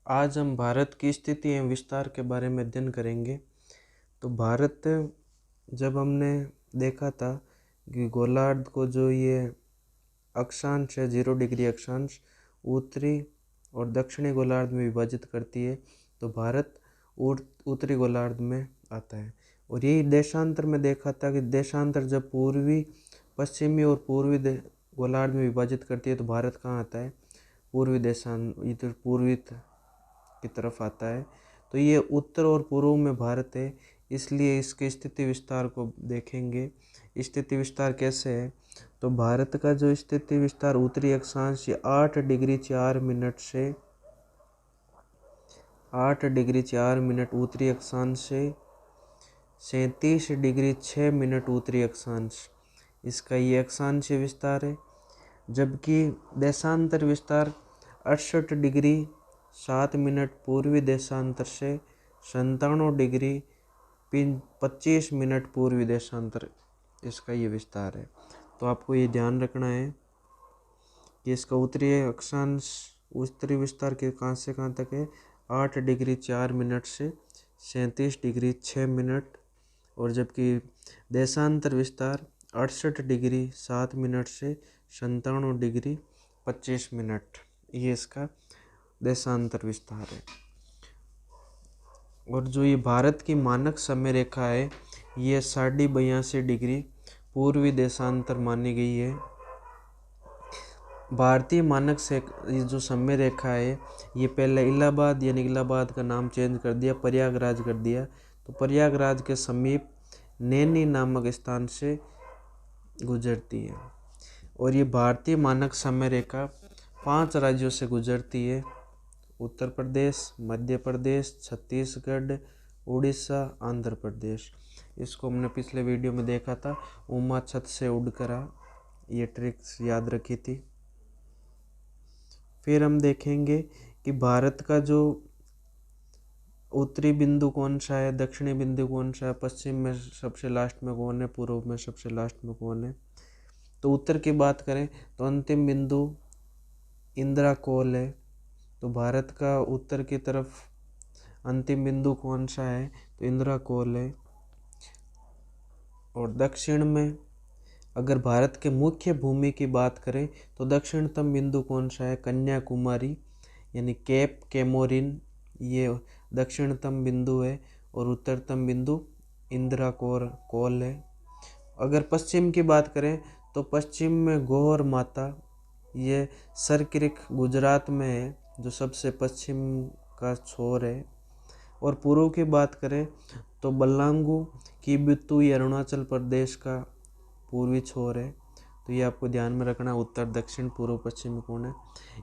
आज हम भारत की स्थिति एवं विस्तार के बारे में अध्ययन करेंगे। तो भारत जब हमने देखा था कि गोलार्ध को जो ये अक्षांश है 0 डिग्री अक्षांश उत्तरी और दक्षिणी गोलार्ध में विभाजित करती है, तो भारत उत्तरी गोलार्ध में आता है। और यही देशांतर में देखा था कि देशांतर जब पूर्वी पश्चिमी और पूर्वी गोलार्ध में विभाजित करती है तो भारत कहाँ आता है, पूर्वी इधर पूर्वी की तरफ आता है। तो ये उत्तर और पूर्व में भारत है, इसलिए इसके स्थिति विस्तार को देखेंगे। स्थिति विस्तार कैसे है, तो भारत का जो स्थिति विस्तार उत्तरी अक्षांश 8 डिग्री 4 मिनट से 8 डिग्री 4 मिनट उत्तरी अक्षांश से 37 डिग्री 6 मिनट उत्तरी अक्षांश, इसका ये अक्षांशीय विस्तार है। जबकि देशांतर विस्तार 68 डिग्री 7 मिनट पूर्वी देशांतर से 97 डिग्री 25 मिनट पूर्वी देशांतर, इसका ये विस्तार है। तो आपको ये ध्यान रखना है कि इसका उत्तरी अक्षांश उत्तरी विस्तार के कहाँ से कहाँ तक है, 8 डिग्री 4 मिनट से 37 डिग्री 6 मिनट, और जबकि देशांतर विस्तार 68 डिग्री 7 मिनट से 97 डिग्री 25 मिनट, ये इसका देशांतर विस्तार है। और जो ये भारत की मानक समय रेखा है ये 82.5 डिग्री पूर्वी देशांतर मानी गई है। भारतीय मानक से ये जो समय रेखा है ये पहले इलाहाबाद यानी इलाहाबाद का नाम चेंज कर दिया, प्रयागराज कर दिया। तो प्रयागराज के समीप नैनी नामक स्थान से गुजरती है। और ये भारतीय मानक समय रेखा 5 राज्यों से गुजरती है, उत्तर प्रदेश, मध्य प्रदेश, छत्तीसगढ़, उड़ीसा, आंध्र प्रदेश। इसको हमने पिछले वीडियो में देखा था, उमा छत से उड़कर आ, ये ट्रिक्स याद रखी थी। फिर हम देखेंगे कि भारत का जो उत्तरी बिंदु कौन सा है, दक्षिणी बिंदु कौन सा है, पश्चिम में सबसे लास्ट में कौन है, पूर्व में सबसे लास्ट में कौन है। तो उत्तर की बात करें तो अंतिम बिंदु इंदिरा कोल है। तो भारत का उत्तर की तरफ अंतिम बिंदु कौन सा है, तो इंदिरा कोल है। और दक्षिण में अगर भारत के मुख्य भूमि की बात करें तो दक्षिणतम बिंदु कौन सा है, कन्याकुमारी यानी केप कैमोरिन, ये दक्षिणतम बिंदु है। और उत्तरतम बिंदु इंदिरा कोल है। अगर पश्चिम की बात करें तो पश्चिम में गौर माता, ये सरक्रिक गुजरात में है, जो सबसे पश्चिम का छोर है। और पूर्व की बात करें तो बल्लांगू किबितु, ये अरुणाचल प्रदेश का पूर्वी छोर है। तो ये आपको ध्यान में रखना, उत्तर दक्षिण पूर्व पश्चिम कौन है।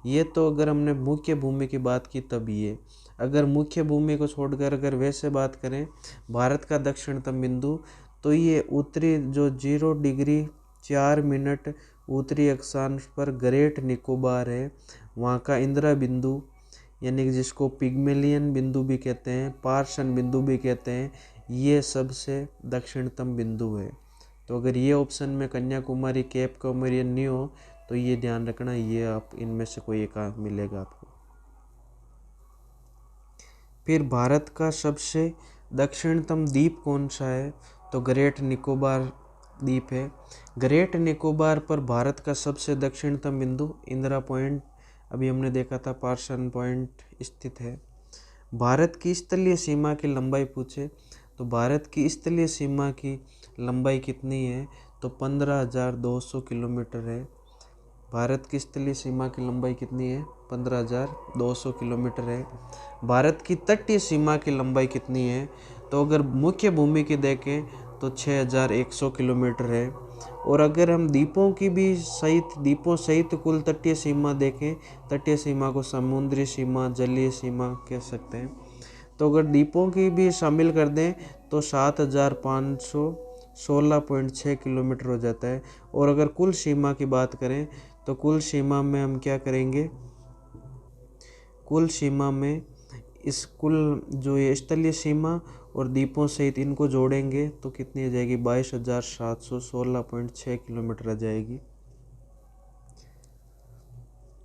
ये तो अगर हमने मुख्य भूमि की बात की तब ये, अगर मुख्य भूमि को छोड़कर अगर वैसे बात करें भारत का दक्षिणतम बिंदु, तो ये उत्तरी जो 0 डिग्री 4 मिनट उत्तरी अक्षांश पर ग्रेट निकोबार है, वहाँ का इंदिरा बिंदु यानी कि जिसको पिग्मेलियन बिंदु भी कहते हैं, पार्सन बिंदु भी कहते हैं, ये सबसे दक्षिणतम बिंदु है। तो अगर ये ऑप्शन में कन्याकुमारी केप कैमोरिन नहीं हो तो ये ध्यान रखना, ये आप इनमें से कोई एक मिलेगा आपको। फिर भारत का सबसे दक्षिणतम द्वीप कौन सा है, तो ग्रेट निकोबार द्वीप है। ग्रेट निकोबार पर भारत का सबसे दक्षिणतम बिंदु इंदिरा पॉइंट, अभी हमने देखा था पार्सन पॉइंट, स्थित है। भारत की स्थलीय सीमा की लंबाई पूछे तो भारत की स्थलीय सीमा की लंबाई कितनी है, तो 15,200 किलोमीटर है। भारत की स्थलीय सीमा की लंबाई कितनी है, 15,200 किलोमीटर है। भारत की तटीय सीमा की लंबाई कितनी है, तो अगर मुख्य भूमि की देखें तो 6,100 किलोमीटर है। और अगर हम द्वीपों सहित कुल तटीय सीमा देखें, तटीय सीमा को समुद्री सीमा, जलीय सीमा कह सकते हैं, तो अगर द्वीपों की भी शामिल कर दें तो 7,516.6 किलोमीटर हो जाता है। और अगर कुल सीमा की बात करें तो कुल सीमा में हम क्या करेंगे, कुल सीमा में इस कुल जो ये स्थलीय सीमा और द्वीपों सहित इनको जोड़ेंगे तो कितनी आ जाएगी, 22,716.6 किलोमीटर आ जाएगी।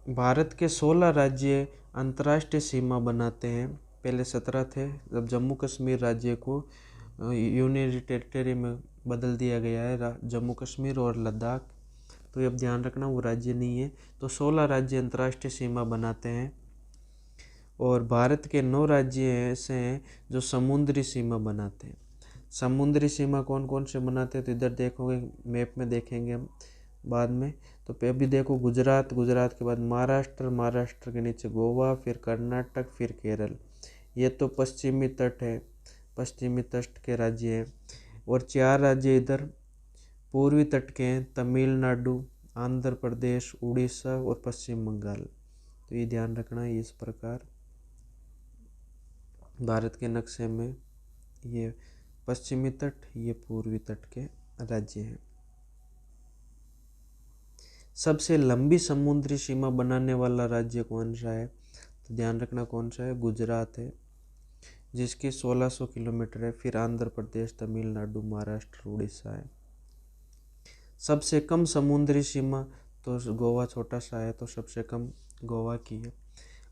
भारत के 16 राज्य अंतर्राष्ट्रीय सीमा बनाते हैं। पहले 17 थे, जब जम्मू कश्मीर राज्य को यूनियन टेरिटरी में बदल दिया गया है, जम्मू कश्मीर और लद्दाख, तो अब ध्यान रखना वो राज्य नहीं है। तो 16 राज्य अंतर्राष्ट्रीय सीमा बनाते हैं और भारत के 9 राज्य ऐसे हैं जो समुद्री सीमा बनाते हैं। समुद्री सीमा कौन कौन से बनाते हैं तो इधर देखोगे, मैप में देखेंगे हम बाद में। तो अभी देखो, गुजरात, गुजरात के बाद महाराष्ट्र, महाराष्ट्र के नीचे गोवा, फिर कर्नाटक, फिर केरल। ये तो पश्चिमी तट है, पश्चिमी तट के राज्य हैं। और 4 राज्य इधर पूर्वी तट के हैं, तमिलनाडु, आंध्र प्रदेश, उड़ीसा और पश्चिम बंगाल। तो ये ध्यान रखना है। इस प्रकार भारत के नक्शे में ये पश्चिमी तट, ये पूर्वी तट के राज्य हैं। सबसे लंबी समुद्री सीमा बनाने वाला राज्य कौन सा है तो ध्यान रखना कौन सा है, गुजरात है, जिसकी 1600 किलोमीटर है। फिर आंध्र प्रदेश, तमिलनाडु, महाराष्ट्र, उड़ीसा है। सबसे कम समुद्री सीमा तो गोवा छोटा सा है, तो सबसे कम गोवा की है।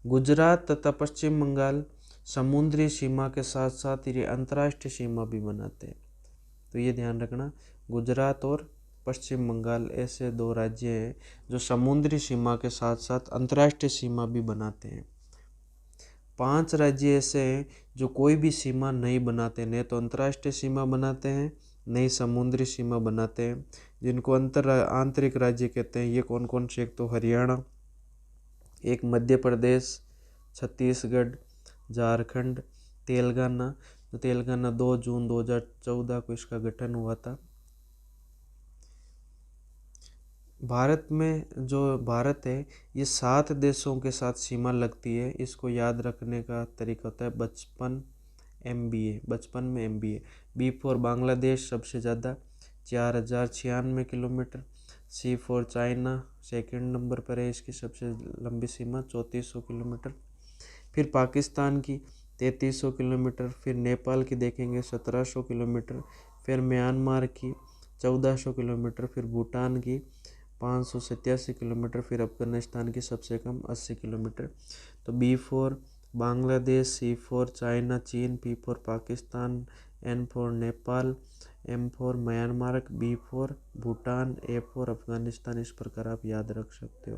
गुजरात तथा पश्चिम बंगाल समुद्री सीमा के साथ साथ ये अंतर्राष्ट्रीय सीमा भी बनाते हैं। तो ये ध्यान रखना, गुजरात और पश्चिम बंगाल ऐसे 2 राज्य हैं जो समुद्री सीमा के साथ साथ अंतर्राष्ट्रीय सीमा भी बनाते हैं। 5 राज्य ऐसे हैं जो कोई भी सीमा नहीं बनाते, नहीं तो अंतर्राष्ट्रीय सीमा बनाते हैं, नहीं समुद्री सीमा बनाते हैं, जिनको आंतरिक राज्य कहते हैं। ये कौन कौन से, एक तो हरियाणा, एक मध्य प्रदेश, छत्तीसगढ़, झारखंड, तेलंगाना। तो तेलंगाना 2 जून 2014 को इसका गठन हुआ था। भारत में जो भारत है ये 7 देशों के साथ सीमा लगती है। इसको याद रखने का तरीका होता है 55 MBA, 55 में MBA। B फॉर बांग्लादेश सबसे ज़्यादा 4096 kilometre. C for China second number पर है, इसकी सबसे लंबी सीमा 3400 किलोमीटर। फिर पाकिस्तान की 3300 किलोमीटर। फिर नेपाल की देखेंगे 1700 किलोमीटर। फिर म्यांमार की 1400 किलोमीटर। फिर भूटान की 587 किलोमीटर। फिर अफगानिस्तान की सबसे कम 80 किलोमीटर। तो B for Bangladesh, C for China चीन, P for Pakistan, N for Nepal, M for Myanmar, B for Bhutan, A for Afghanistan. इस प्रकार आप याद रख सकते हो।